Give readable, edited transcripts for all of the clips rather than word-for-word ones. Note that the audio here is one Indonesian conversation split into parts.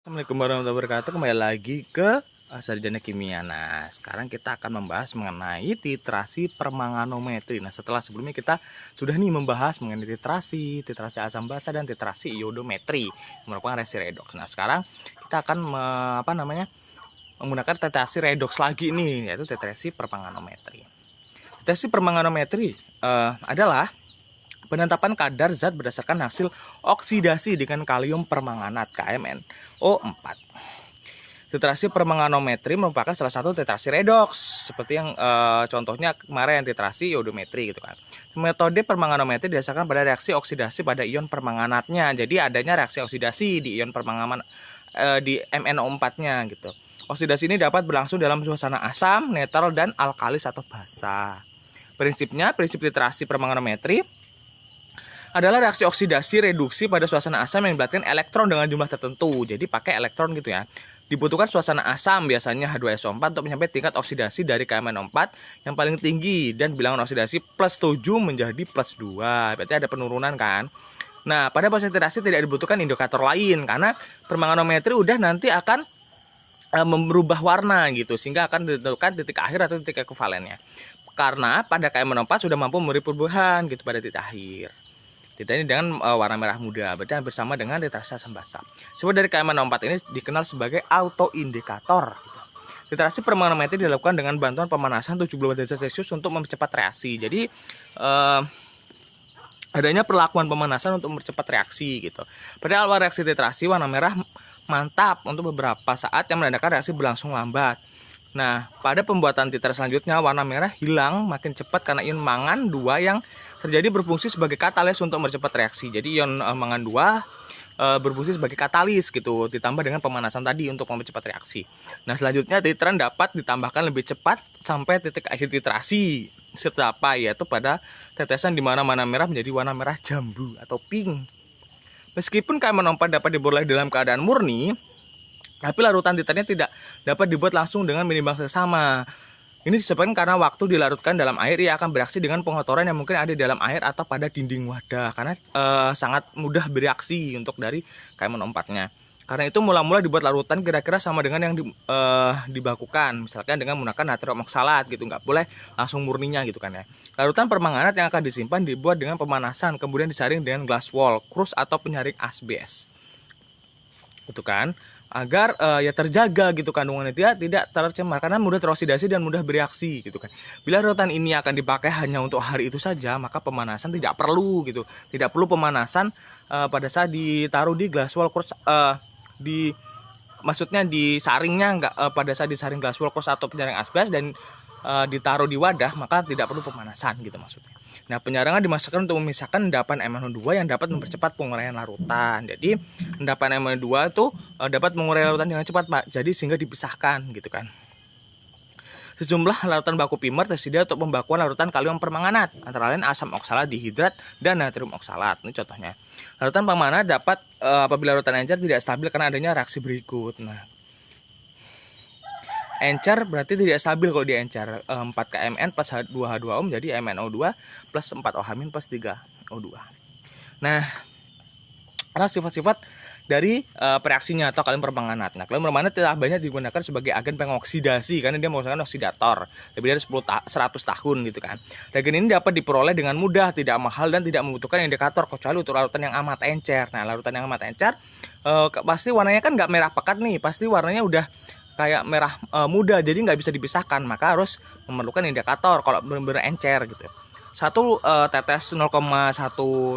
Assalamualaikum warahmatullahi wabarakatuh. Kembali lagi ke Sarjana Kimia. Nah, sekarang kita akan membahas mengenai titrasi permanganometri. Nah, setelah sebelumnya kita sudah membahas mengenai titrasi asam basa dan titrasi iodometri yang merupakan reaksi redoks. Nah, sekarang kita akan menggunakan titrasi redoks lagi nih, yaitu titrasi permanganometri. Titrasi permanganometri adalah penetapan kadar zat berdasarkan hasil oksidasi dengan kalium permanganat KMnO4. Titrasi permanganometri merupakan salah satu titrasi redoks seperti yang contohnya kemarin titrasi iodometri gitu kan. Metode permanganometri didasarkan pada reaksi oksidasi pada ion permanganatnya. Jadi adanya reaksi oksidasi di ion permanganat di MnO4-nya gitu. Oksidasi ini dapat berlangsung dalam suasana asam, netral dan alkalis atau basa. Prinsip titrasi permanganometri adalah reaksi oksidasi reduksi pada suasana asam yang melibatkan elektron dengan jumlah tertentu. Jadi pakai elektron gitu ya. Dibutuhkan suasana asam biasanya H2SO4 untuk mencapai tingkat oksidasi dari KMnO4 yang paling tinggi dan bilangan oksidasi plus 7 menjadi plus 2. Berarti ada penurunan kan. Nah, pada proses titrasi tidak dibutuhkan indikator lain karena permanganometri udah nanti akan merubah warna gitu sehingga akan ditentukan titik akhir atau titik ekuivalennya. Karena pada KMnO4 sudah mampu memberi perubahan gitu pada titik akhir. Titik ini dengan warna merah muda, berarti hampir sama dengan titrasi asam basa. Sebab dari KMnO4 ini dikenal sebagai autoindikator. Titrasi permanganometri dilakukan dengan bantuan pemanasan 70 derajat Celcius untuk mempercepat reaksi. Jadi adanya perlakuan pemanasan untuk mempercepat reaksi gitu. Pada awal reaksi titrasi warna merah mantap untuk beberapa saat yang menandakan reaksi berlangsung lambat. Nah, pada pembuatan titer selanjutnya warna merah hilang makin cepat karena ion mangan 2 yang terjadi berfungsi sebagai katalis untuk mempercepat reaksi. Jadi ion mangan 2 berfungsi sebagai katalis gitu, ditambah dengan pemanasan tadi untuk mempercepat reaksi. Nah, selanjutnya titeran dapat ditambahkan lebih cepat sampai titik akhir titrasi setelah yaitu pada tetesan di mana warna merah menjadi warna merah jambu atau pink. Meskipun KMnO4 dapat diperoleh dalam keadaan murni, tapi larutan titernya tidak dapat dibuat langsung dengan menimbang seksama. Ini disebabkan karena waktu dilarutkan dalam air ia akan bereaksi dengan pengotoran yang mungkin ada di dalam air atau pada dinding wadah karena sangat mudah bereaksi untuk dari KMnO4-nya. Karena itu mula-mula dibuat larutan kira-kira sama dengan yang dibakukan, misalkan dengan menggunakan natrium oksalat gitu, nggak boleh langsung murninya gitu kan ya. Larutan permanganat yang akan disimpan dibuat dengan pemanasan, kemudian disaring dengan glass wall, krus atau penyaring asbes. Gitu kan, agar ya terjaga gitu kandungannya tidak tercemar karena mudah teroksidasi dan mudah bereaksi gitu kan. Bila larutan ini akan dipakai hanya untuk hari itu saja, maka pemanasan tidak perlu gitu. Tidak perlu pemanasan pada saat ditaruh di glass wall cross maksudnya disaringnya enggak pada saat disaring glass wall cross atau penyaring asbes dan ditaruh di wadah, maka tidak perlu pemanasan gitu maksudnya. Nah, penyaringan dimasukkan untuk memisahkan endapan MnO2 yang dapat mempercepat penguraian larutan. Jadi, endapan MnO2 itu dapat mengurai larutan dengan cepat, Pak. Jadi, sehingga dipisahkan gitu kan. Sejumlah larutan baku primer tersedia untuk pembakuan larutan kalium permanganat, antara lain asam oksalat dihidrat dan natrium oksalat. Ini contohnya. Larutan permanganat dapat apabila larutan encer tidak stabil karena adanya reaksi berikut. Nah, encer berarti tidak stabil kalau di encer 4KMn plus 2H2O menjadi MnO2 plus 4OH- plus 3O2. Nah, karena sifat-sifat dari reaksinya atau kalium permanganat. Nah, kalium permanganat telah banyak digunakan sebagai agen pengoksidasi karena dia merupakan oksidator lebih dari 100 tahun gitu kan. Reagen ini dapat diperoleh dengan mudah, tidak mahal dan tidak membutuhkan indikator kecuali untuk larutan yang amat encer. Nah, larutan yang amat encer pasti warnanya kan nggak merah pekat nih, pasti warnanya udah kayak merah muda, jadi nggak bisa dipisahkan, maka harus memerlukan indikator kalau benar-benar encer gitu. Satu tetes 0,1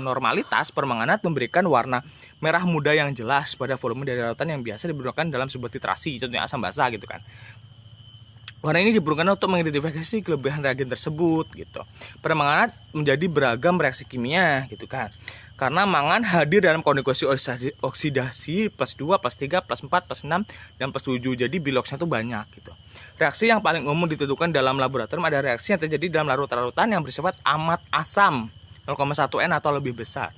normalitas permanganat memberikan warna merah muda yang jelas pada volume dari larutan yang biasa digunakan dalam sebuah titrasi, contohnya asam basa gitu kan. Warna ini diperlukan untuk mengidentifikasi kelebihan reagen tersebut gitu. Permanganat menjadi beragam reaksi kimia gitu kan. Karena mangan hadir dalam kondisi oksidasi plus 2, plus 3, plus 4, plus 6, dan plus 7. Jadi biloxnya itu banyak gitu. Reaksi yang paling umum ditentukan dalam laboratorium ada reaksi yang terjadi dalam larutan-larutan yang bersifat amat asam 0,1N atau lebih besar.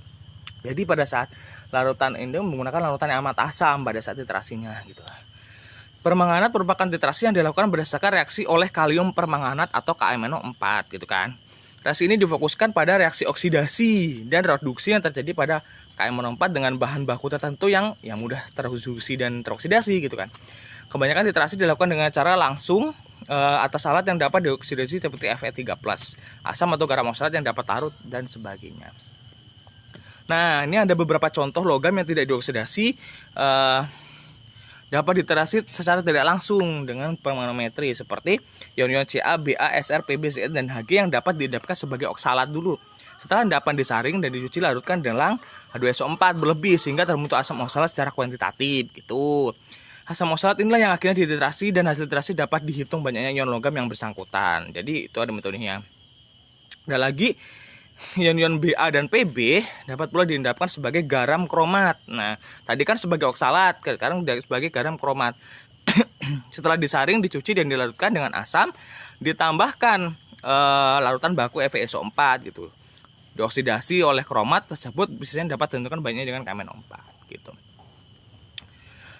Jadi pada saat larutan ini menggunakan larutan yang amat asam pada saat titrasinya gitu. Permanganat merupakan titrasi yang dilakukan berdasarkan reaksi oleh kalium permanganat atau KMnO4 gitu kan. Reaksi ini difokuskan pada reaksi oksidasi dan reduksi yang terjadi pada KM04 dengan bahan baku tertentu yang mudah terfusi dan teroksidasi gitu kan. Kebanyakan titrasi dilakukan dengan cara langsung atas alat yang dapat dioksidasi seperti Fe3+, asam atau garam oksalat yang dapat larut dan sebagainya. Nah, ini ada beberapa contoh logam yang tidak dioksidasi dapat diterasi secara tidak langsung dengan permanometri seperti ion-ion Ca, Ba, Sr, Pb, Zn, dan Hg yang dapat diendapkan sebagai oksalat dulu. Setelah endapan disaring dan dicuci, larutkan dengan H2SO4 berlebih sehingga terbentuk asam oksalat secara kuantitatif gitu. Asam oksalat inilah yang akhirnya dititrasi dan hasil titrasi dapat dihitung banyaknya ion logam yang bersangkutan. Jadi itu ada metodenya. Ada lagi ion-ion Ba dan Pb dapat pula diendapkan sebagai garam kromat. Nah, tadi kan sebagai oksalat, sekarang sebagai garam kromat. Setelah disaring, dicuci dan dilarutkan dengan asam, ditambahkan larutan baku FeSO4 gitu. Dioksidasi oleh kromat tersebut biasanya dapat ditentukan banyaknya dengan KMNO4 gitu.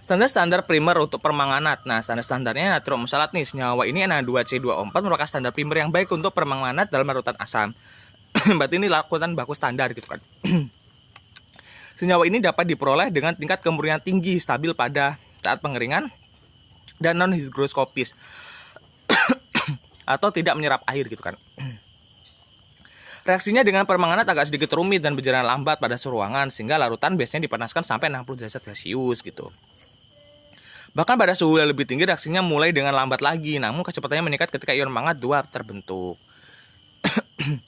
Standar primer untuk permanganat. Nah, standarnya natrium oksalat nih, senyawa ini Na2C2O4 merupakan standar primer yang baik untuk permanganat dalam larutan asam. Berarti ini larutan baku standar gitu kan. Senyawa ini dapat diperoleh dengan tingkat kemurnian tinggi, stabil pada saat pengeringan dan non higroskopis atau tidak menyerap air gitu kan. Reaksinya dengan permanganat agak sedikit rumit dan berjalan lambat pada suhu ruangan sehingga larutan biasanya dipanaskan sampai 60 derajat Celcius gitu. Bahkan pada suhu yang lebih tinggi reaksinya mulai dengan lambat lagi, namun kecepatannya meningkat ketika ion mangan 2 terbentuk.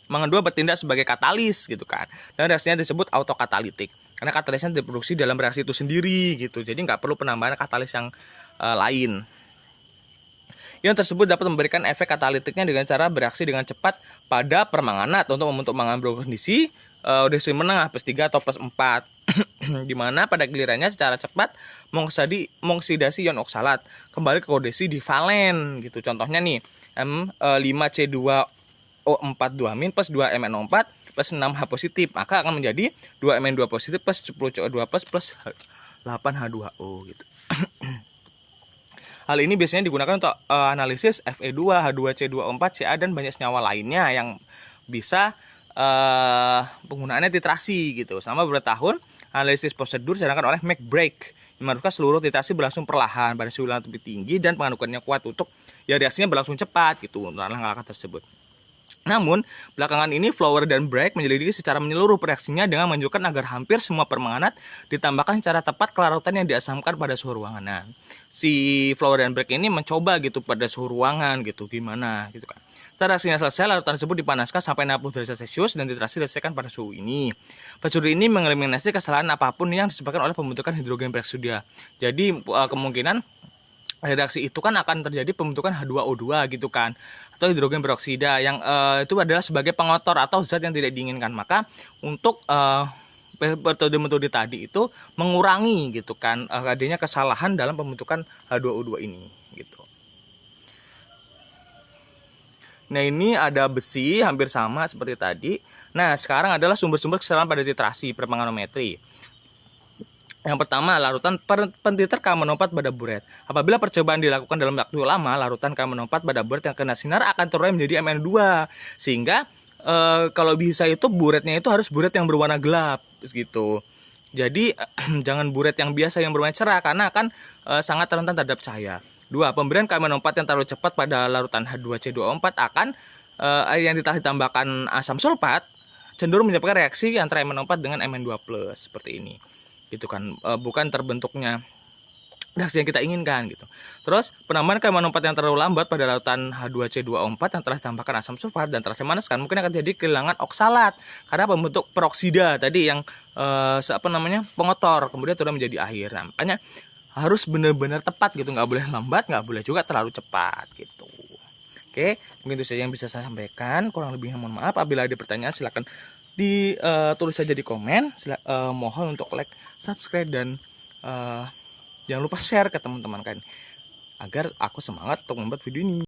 Mangan 2 bertindak sebagai katalis gitu kan. Dan reaksinya disebut autokatalitik. Karena katalisnya diproduksi dalam reaksi itu sendiri gitu. Jadi nggak perlu penambahan katalis yang lain. Ion tersebut dapat memberikan efek katalitiknya dengan cara bereaksi dengan cepat pada permanganat untuk membentuk mangan berkondisi odesi menengah +3 atau +4. Di mana pada gilirannya secara cepat mengoksidasi ion oksalat kembali ke kondisi divalen gitu. Contohnya nih M5C2O4 2- plus 2MnO4 plus 6H positif, maka akan menjadi 2Mn2 positif plus 10CO2 plus 8H2O gitu. Hal ini biasanya digunakan untuk analisis Fe2, H2C2O4, Ca, dan banyak senyawa lainnya yang bisa penggunaannya titrasi gitu. Selama beberapa tahun, analisis prosedur dijalankan oleh McBride yang menunjukkan seluruh titrasi berlangsung perlahan pada suhu yang lebih tinggi dan pengadukannya kuat untuk reaksinya berlangsung cepat gitu untuk langkah-langkah tersebut. Namun, belakangan ini Flower dan Bragg menyelidiki secara menyeluruh reaksinya dengan menunjukkan agar hampir semua permanganat ditambahkan secara tepat ke larutan yang diasamkan pada suhu ruangan. Nah, si Flower dan Bragg ini mencoba gitu pada suhu ruangan gitu, gimana gitu kan. Setelah reaksinya selesai, larutan tersebut dipanaskan sampai 60 derajat Celcius dan titrasi diselesaikan pada suhu ini. Prosedur ini mengeliminasi kesalahan apapun yang disebabkan oleh pembentukan hidrogen peroksida. Jadi kemungkinan reaksi itu kan akan terjadi pembentukan H2O2 gitu kan, atau hidrogen peroksida yang itu adalah sebagai pengotor atau zat yang tidak diinginkan. Maka untuk metode-metode tadi itu mengurangi gitu kan adanya kesalahan dalam pembentukan H2O2 ini gitu. Nah, ini ada besi hampir sama seperti tadi. Nah, sekarang adalah sumber-sumber kesalahan pada titrasi permanganometri. Yang pertama, larutan pentiter KMNO4 pada buret. Apabila percobaan dilakukan dalam waktu lama, larutan KMNO4 pada buret yang kena sinar akan terurai menjadi Mn2. Sehingga kalau bisa itu buretnya itu harus buret yang berwarna gelap gitu. Jadi jangan buret yang biasa yang berwarna cerah karena akan sangat rentan terhadap cahaya. 2. Pemberian KMNO4 yang terlalu cepat pada larutan H2C2O4 akan yang ditambahkan asam sulfat cenderung menyebabkan reaksi antara MnO4 dengan Mn2+ seperti ini. Gitu kan, bukan terbentuknya reaksi yang kita inginkan gitu. Terus penambahan KMNO4 yang terlalu lambat pada larutan H2C2O4 yang telah ditambahkan asam sulfat dan telah dipanaskan mungkin akan jadi kehilangan oksalat karena pembentuk peroksida tadi yang pengotor kemudian turun menjadi air. Nah, makanya harus benar-benar tepat gitu, nggak boleh lambat, nggak boleh juga terlalu cepat gitu. Oke, mungkin itu saja yang bisa saya sampaikan. Kurang lebihnya mohon maaf. Apabila ada pertanyaan silakan ditulis saja di komen. Mohon untuk like, subscribe, dan jangan lupa share ke teman-teman kalian agar aku semangat untuk membuat video ini.